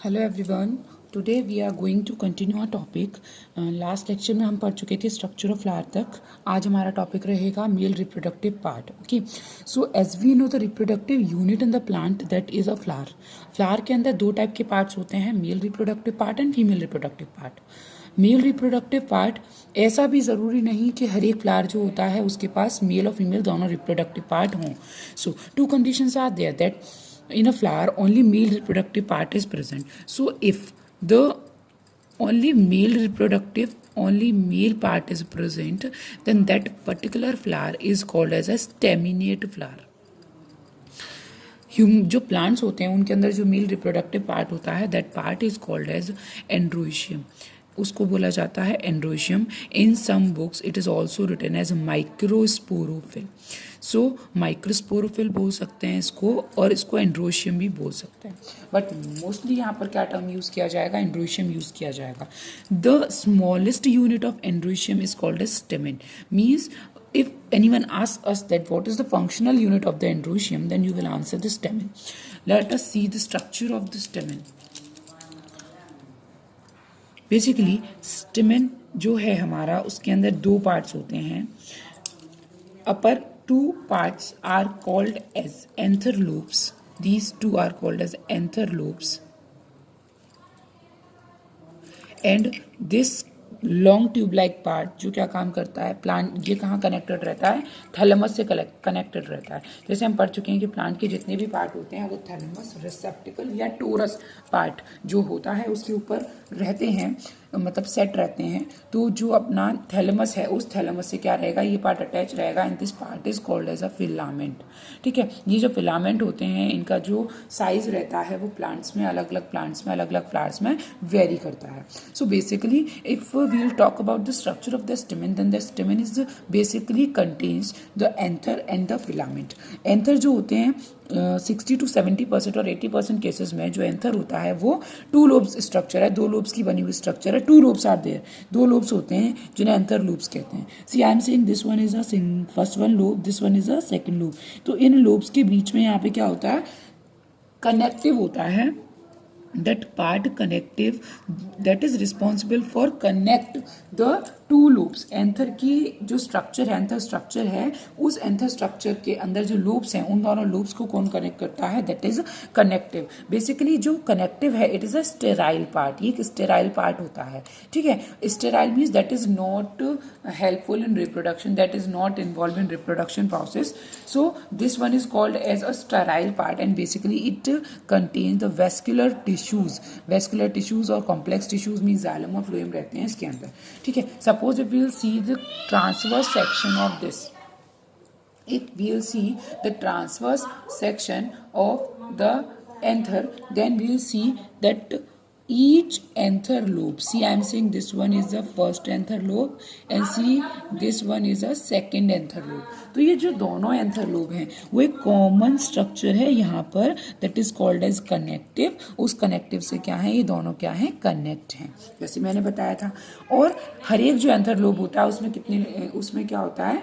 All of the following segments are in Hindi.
Hello everyone, today we are going to continue our topic. Last lecture में हम पढ़ चुके थे स्ट्रक्चर ऑफ फ्लावर तक। आज हमारा टॉपिक रहेगा male reproductive part. Okay, so as we know the reproductive unit in the plant that is a flower. Flower के अंदर दो टाइप के पार्ट्स होते हैं, male reproductive part and female reproductive part. Male reproductive part ऐसा भी ज़रूरी नहीं कि हर एक फ्लावर जो होता है उसके पास मेल और फीमेल दोनों रिप्रोडक्टिव पार्ट हों। So two conditions are there that in a flower only male reproductive part is present. So if the only male part is present, then that particular flower is called as a staminate flower. जो प्लांट्स होते हैं उनके अंदर जो मेल रिप्रोडक्टिव पार्ट होता है that part is called as androecium. उसको बोला जाता है androecium. In some books it is also written as microsporophyll. So microsporophyll बोल सकते हैं इसको, और इसको एंड्रोशियम भी बोल सकते हैं, बट मोस्टली यहाँ पर क्या टर्म यूज़ किया जाएगा, एंड्रोशियम यूज़ किया जाएगा। The smallest unit of androecium is called as stamen. Means if anyone asks us that what is the functional unit of the androecium, then you will answer the stamen. Let us see the structure of the stamen. Basically stamen जो है हमारा, उसके अंदर दो पार्ट्स होते हैं। upper two parts are called as anther lobes. These two are called as anther lobes, and this long tube like part जो क्या काम करता है, प्लांट ये कहाँ कनेक्टेड रहता है, थैलेमस से कनेक्टेड रहता है। जैसे हम पढ़ चुके हैं कि प्लांट के जितने भी पार्ट होते हैं वो थैलेमस, रिसेप्टिकल या टोरस पार्ट जो होता है उसके ऊपर रहते हैं, मतलब सेट रहते हैं। तो जो अपना थैलेमस है उस थैलेमस से क्या रहेगा, ये पार्ट अटैच रहेगा, and this part is called as a filament. ठीक है, ये जो फिलामेंट होते हैं इनका जो साइज रहता है वो प्लांट्स में अलग अलग फ्लावर्स में वेरी करता है। So basically if we will talk about the structure of the stamen, then the stamen is basically contains the anther and the filament. anther जो होते हैं 60 to 70% और 80% केसेस में जो एंथर होता है वो टू लोब्स स्ट्रक्चर है, दो लोब्स की बनी हुई स्ट्रक्चर है। टू लोब्स आर देयर, दो लोब्स होते हैं जिन्हें एंथर लोब्स कहते हैं। See I am saying this one is a first one lobe, this one is a second lobe. तो इन लोब्स के बीच में यहाँ पे क्या होता है, कनेक्टिव होता है। that part connective that is responsible for connect the two lobes. Anther की जो स्ट्रक्चर है, एंथर स्ट्रक्चर है, उस एंथर स्ट्रक्चर के अंदर जो लोब्स हैं उन दोनों लोब्स को कौन कनेक्ट करता है, दैट इज कनेक्टिव। बेसिकली जो कनेक्टिव है it is a sterile part, ये एक स्टेराइल पार्ट होता है। ठीक है, sterile means that is not helpful in reproduction, that is not involve in reproduction process. So this one is called as a sterile part, and basically it contains the vascular vascular tissues और कॉम्प्लेक्स टिश्यूज मीन जाइलम और फ्लोएम रहते हैं इसके अंदर। ठीक है, suppose if we will see the transverse section of this, if we will see the transverse section of the anther, then we will see that each anther lobe, see I am saying this one is the first anther lobe and see this one is a second anther lobe. तो ये जो दोनों एंथर लोब हैं वो एक कॉमन स्ट्रक्चर है यहाँ पर, that is called as connective. उस कनेक्टिव से क्या है, ये दोनों क्या है, कनेक्ट हैं, जैसे मैंने बताया था। और हर एक जो एंथर लोब होता है उसमें क्या होता है,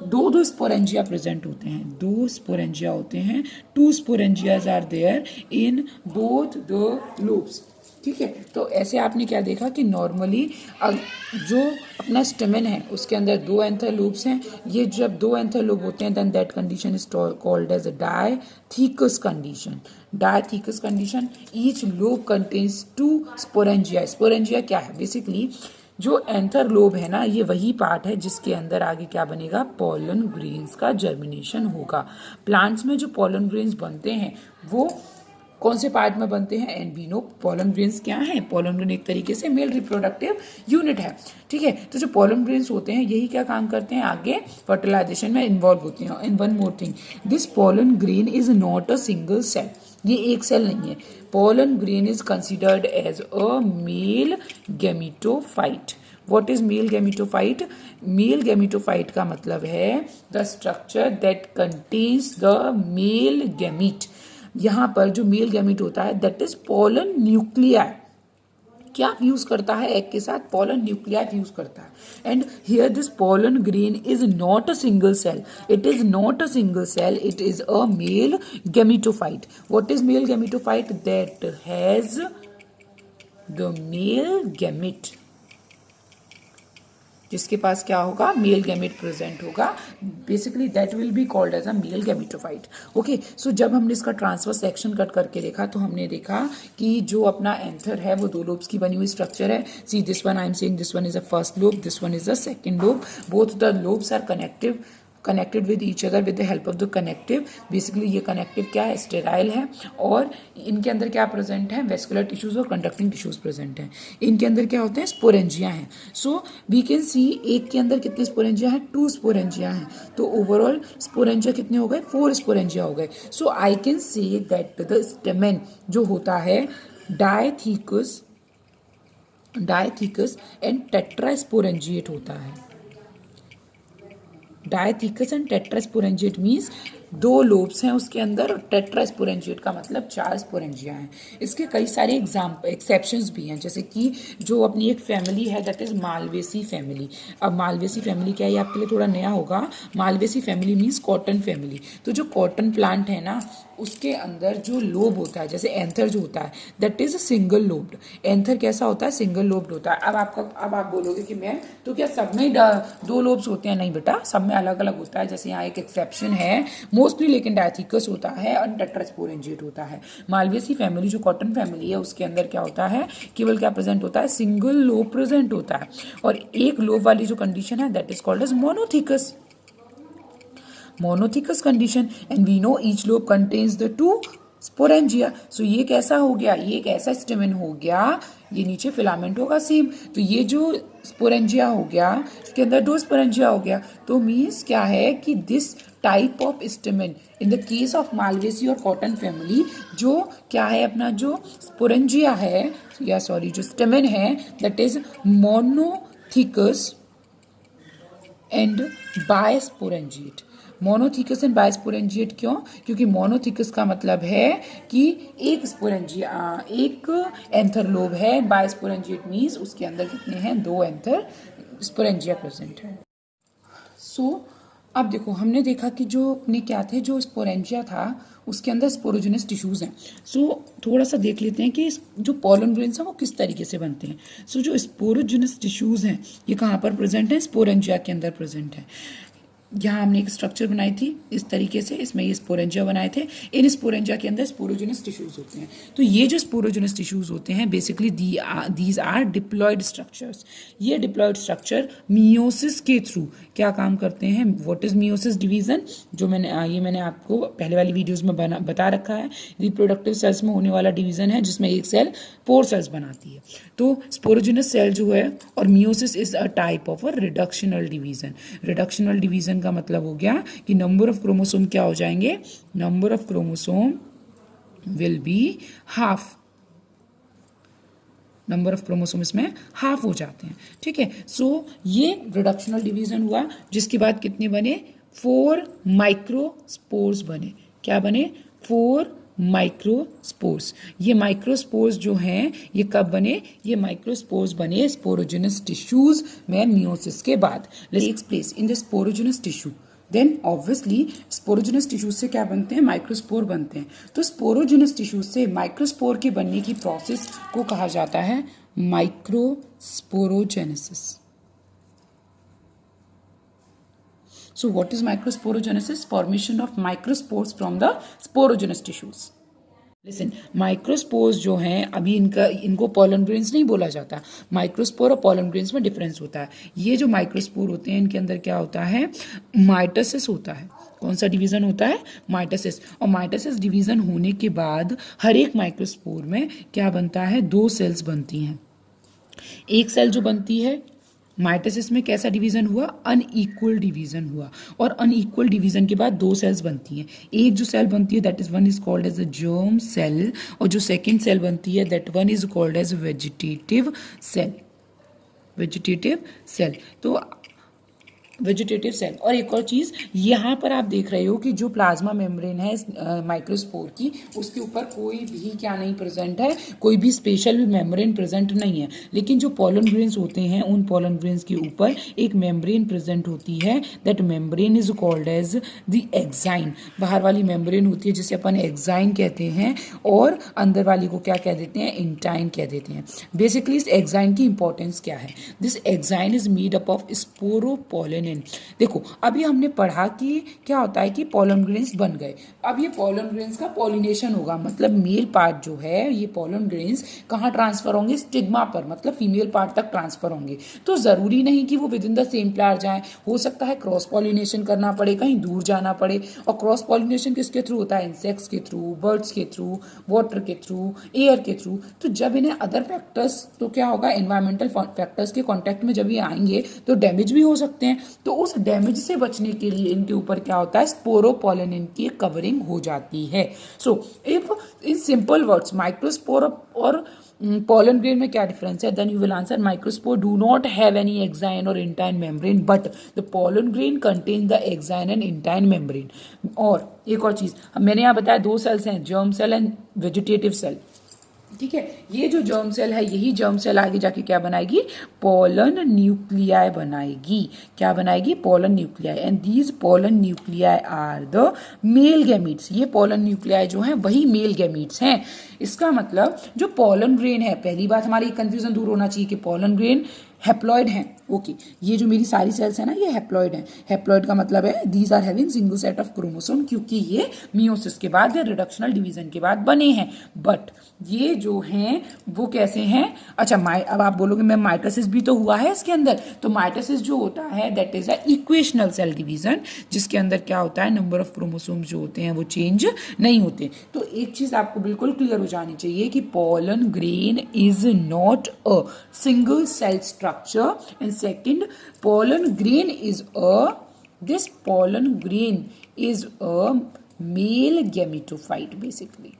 दो स्पोरेंजिया प्रेजेंट होते हैं, दो स्पोरेंजिया होते हैं। Two sporangias are there in both the lobes. ठीक है, तो ऐसे आपने क्या देखा कि नॉर्मली जो अपना स्टेमेन है उसके अंदर दो एंथर लोब्स हैं। ये जब दो एंथर लोब होते हैं then that condition is called as a dithecous condition. Dithecous condition, each lobe contains two sporangia. Sporangia क्या है, बेसिकली जो एंथर लोब है ना, ये वही पार्ट है जिसके अंदर आगे क्या बनेगा, पॉलन ग्रेन्स का जर्मिनेशन होगा। प्लांट्स में जो पॉलन ग्रेन्स बनते हैं वो कौन से पार्ट में बनते हैं, and we know pollen grains क्या है, पॉलन ग्रेन एक तरीके से मेल रिप्रोडक्टिव यूनिट है। ठीक है, तो जो पॉलन ग्रेन्स होते हैं यही क्या काम करते हैं, आगे फर्टिलाइजेशन में इन्वॉल्व होते हैं। And one more thing, this pollen grain is not a single cell, ये एक सेल नहीं है। Pollen grain is considered as a male gametophyte. What is male gametophyte? Male gametophyte का मतलब है the structure that contains the male gamete. यहाँ पर जो मेल गैमीट होता है दैट इज पोलन न्यूक्लियाई। क्या फ्यूज करता है एग के साथ, पोलन न्यूक्लियाई फ्यूज करता है। And here this pollen grain is not a single cell, it is not a single cell, it is a male gametophyte. What is male gametophyte? That has the male gamete, जिसके पास क्या होगा, मेल गैमेट प्रेजेंट होगा, basically that will be called as a male gametophyte. Okay, so जब हमने इसका ट्रांसफर सेक्शन कट करके देखा तो हमने देखा कि जो अपना एंथर है वो 2 लोब्स की बनी हुई स्ट्रक्चर है। See this one I M saying this one is a first lobe, this one is a second lobe, both the lobes are connected with each other with the help of the connective. Basically ये कनेक्टिव क्या है, स्टेराइल है, और इनके अंदर क्या प्रेजेंट है, वेस्कुलर टिश्यूज और कंडक्टिंग टिश्यूज प्रेजेंट हैं। इनके अंदर क्या होते हैं, स्पोरेंजिया हैं। सो वी कैन सी एक के अंदर कितने स्पोरेंजिया हैं, 2 स्पोरेंजिया हैं। तो ओवरऑल स्पोरेंजिया कितने हो गए, 4 स्पोरेंजिया हो गए। So I can say that the stamen जो होता है डायथीकस एंड टेट्रास्पोरेंजिएट होता है। Dithecous and tetrasporangiate means 2 lobes हैं उसके अंदर, और टेट्रास्पोरेंजिएट का मतलब 4 स्पोरेंजिया हैं। इसके कई सारे एक्सेप्शंस भी हैं, जैसे कि जो अपनी एक फैमिली है दैट इज मालवेसी फैमिली। अब मालवेसी फैमिली क्या है, ये आपके लिए थोड़ा नया होगा। Malvaceae family means cotton family. तो जो कॉटन प्लांट है ना, उसके अंदर जो लोब होता है, जैसे एंथर जो होता है that is single lobed. Anther कैसा होता है, सिंगल लोब्ड होता है। अब आप बोलोगे कि मैं तो क्या सब में 2 लोब्स होते हैं, नहीं बेटा, सब में अलग अलग होता है। जैसे यहाँ एक एक्सेप्शन है मोस्टली, लेकिन डायथीकस होता है और टेट्रास्पोरेंजिएट होता है। मालवेसी फैमिली जो कॉटन फैमिली है उसके अंदर क्या होता है, केवल क्या प्रेजेंट होता है, सिंगल लोब प्रेजेंट होता है, और एक लोब वाली जो कंडीशन है that is called as monothecous condition, and we know each lobe contains the 2 sporangia. So ये कैसा हो गया, ये एक ऐसा स्टेमेन हो गया, ये नीचे फिलामेंट होगा सेम। तो ये जो स्पोरेंजिया हो गया, इसके अंदर 2 स्पोरेंजिया हो गया। तो मीन्स क्या है कि this type of stamen in the case of Malvaceae और कॉटन फैमिली, जो क्या है अपना जो स्पोरेंजिया है, या सॉरी जो स्टेमेन है that is monothecous and bisporangiate. Monothecous and bisporangiate क्यों, क्योंकि मोनोथिकस का मतलब है कि एक एंथर लोब है, बायस्पोरेंजिएट मीन्स उसके अंदर कितने हैं, 2 एंथर स्पोरेंजिया प्रेजेंट है। सो अब देखो, हमने देखा कि जो अपने क्या थे, जो स्पोरेंजिया था उसके अंदर स्पोरोजिनस टिश्यूज हैं। सो थोड़ा सा देख लेते हैं कि जो पॉलन ग्रेन्स हैं वो किस तरीके से बनते हैं। सो जो स्पोरोजिनस टिश्यूज हैं ये कहाँ पर प्रेजेंट है, स्पोरेंजिया के अंदर प्रेजेंट है। यहाँ हमने एक स्ट्रक्चर बनाई थी इस तरीके से, इसमें ये स्पोरेंजिया बनाए थे। इन स्पोरेंजिया के अंदर स्पोरोजिनस टिश्यूज होते हैं। तो ये जो स्पोरोजिनस टिश्यूज होते हैं basically these are diploid structures. ये डिप्लॉयड स्ट्रक्चर मियोसिस के थ्रू क्या काम करते हैं, व्हाट इज मियोसिस डिवीजन, जो मैंने आपको पहले वाली वीडियोज में बता रखा है। रिप्रोडक्टिव सेल्स में होने वाला डिवीजन है जिसमें एक सेल 4 सेल्स बनाती है। तो स्पोरोजिनस सेल जो है, और meiosis is a type of a reductional division. Reductional division का मतलब हो गया कि नंबर ऑफ क्रोमोसोम क्या हो जाएंगे, number of chromosome will be half. Number of chromosome इसमें हाफ हो जाते हैं, ठीक है। सो ये रिडक्शनल डिवीजन हुआ, जिसके बाद कितने बने, 4 माइक्रोस्पोर्स बने। क्या बने, 4 माइक्रोस्पोर्स। ये माइक्रोस्पोर्स जो हैं ये कब बने, ये माइक्रोस्पोर्स बने स्पोरोजिनस टिश्यूज में मियोसिस के बाद। Takes place in the sporogenous tissue, then obviously sporogenous tissues से क्या बनते हैं, माइक्रोस्पोर बनते हैं। तो स्पोरोजिनस टिश्यूज से माइक्रोस्पोर के बनने की प्रोसेस को कहा जाता है microsporogenesis. So what is microsporogenesis? Formation of microspores from the sporogenous tissues. Listen, microspores जो हैं अभी इनको पॉलन ग्रेन्स नहीं बोला जाता। माइक्रोस्पोर और पॉलन ग्रेन्स में डिफरेंस होता है। ये जो माइक्रोस्पोर होते हैं इनके अंदर क्या होता है, माइटोसिस होता है। कौन सा डिवीजन होता है, माइटोसिस। और माइटोसिस डिवीजन होने के बाद हर एक माइक्रोस्पोर में क्या बनता है, 2 सेल्स बनती हैं। एक सेल जो बनती है माइटोसिस में कैसा डिवीजन हुआ, अनइक्वल डिवीजन हुआ, और अनइक्वल डिवीजन के बाद 2 सेल्स बनती हैं। एक जो सेल बनती है that is one is called as a germ cell, और जो सेकेंड सेल बनती है that one is called as vegetative cell. Vegetative cell. तो वेजिटेटिव सेल। और एक और चीज़ यहाँ पर आप देख रहे हो कि जो प्लाज्मा मेम्ब्रेन है माइक्रोस्पोर की, उसके ऊपर कोई भी क्या नहीं प्रेजेंट है, कोई भी स्पेशल मेम्ब्रेन प्रेजेंट नहीं है। लेकिन जो पॉलन ग्रेन्स होते हैं उन पॉलन ग्रेन्स के ऊपर एक मेम्ब्रेन प्रेजेंट होती है, that membrane is called as the exine. बाहर वाली मेम्ब्रेन होती है जिसे अपन एक्साइन कहते हैं, और अंदर वाली को क्या कह देते हैं, इंटाइन कह देते हैं। बेसिकली इस एक्साइन की इंपॉर्टेंस क्या है, this exine is made up of sporopollenin. देखो अभी हमने पढ़ा कि क्या होता है कि पॉलन ग्रेन्स बन गए, अब ये पॉलन ग्रेन्स का पॉलिनेशन होगा, मतलब मेल पार्ट जो है ये पॉलन ग्रेन्स कहाँ ट्रांसफर होंगे, स्टिग्मा पर, मतलब फीमेल पार्ट तक ट्रांसफर होंगे। तो जरूरी नहीं कि वो with in the same flower जाए, हो सकता है क्रॉस पॉलिनेशन करना पड़े, कहीं दूर जाना पड़े। और क्रॉस पॉलिनेशन किसके थ्रू होता है, इंसेक्ट्स के थ्रू, बर्ड्स के थ्रू, वाटर के थ्रू, एयर के थ्रू। तो जब इन्हें अदर फैक्टर्स, तो क्या होगा, एनवायरमेंटल फैक्टर्स के कॉन्टेक्ट में जब ये आएंगे तो डैमेज भी हो सकते हैं। तो उस डैमेज से बचने के लिए इनके ऊपर क्या होता है, स्पोरोपोलिन की कवरिंग हो जाती है। So if in simple words microspore और pollen grain में क्या डिफरेंस है, then you will answer microspore do not have any exine और intine membrane, but the pollen grain contain the exine and intine membrane. और एक और चीज मैंने यहाँ बताया, दो सेल्स हैं, germ cell and vegetative cell. ठीक है, ये जो जर्म सेल है, यही जर्म सेल आगे जाके क्या बनाएगी, पोलन न्यूक्लियाई बनाएगी। क्या बनाएगी, pollen nuclei. And these pollen nuclei are the male gametes. ये पोलन न्यूक्लियाई जो हैं वही मेल गैमीट्स हैं। इसका मतलब जो पोलन ग्रेन है, पहली बात हमारी कंफ्यूजन दूर होना चाहिए कि पोलन ग्रेन हैप्लॉइड हैं। ओके, ये जो मेरी सारी सेल्स है ना, ये हैप्लॉइड हैं। हैप्लॉइड का मतलब है these are having single set of chromosome, क्योंकि ये मियोसिस के बाद या रिडक्शनल डिवीजन के बाद बने हैं। बट ये जो हैं वो कैसे हैं, अच्छा अब आप बोलोगे मैम माइटोसिस भी तो हुआ है इसके अंदर। तो माइटोसिस जो होता है that is a equational cell division, जिसके अंदर क्या होता है, नंबर ऑफ क्रोमोसोम जो होते हैं वो चेंज नहीं होते। तो एक चीज आपको बिल्कुल क्लियर हो जानी चाहिए कि pollen grain is not a single cell structure, and second pollen grain is this pollen grain is a male gametophyte। basically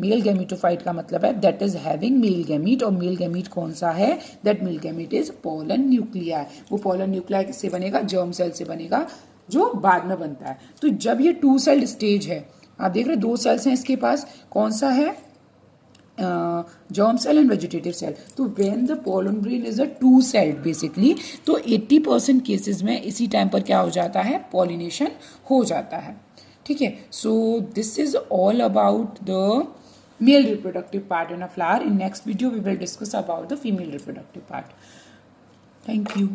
male gametophyte का मतलब है that is having male gamete, और मेल गैमीट कौन सा है, that male gamete is pollen nuclei. वो पोलन न्यूक्लियाई किससे बनेगा, जर्म सेल से बनेगा, जो बाद में बनता है। तो जब ये टू सेल्ड स्टेज है, आप देख रहे दो सेल्स हैं इसके पास, कौन सा है, germ cell and vegetative cell। तो when the pollen grain is a two celled basically, तो 80% केसेस में इसी टाइम पर क्या हो जाता है, पॉलिनेशन हो जाता है। ठीक है, so this is all about the male reproductive part in a flower. In next video we will discuss about the female reproductive part. Thank you.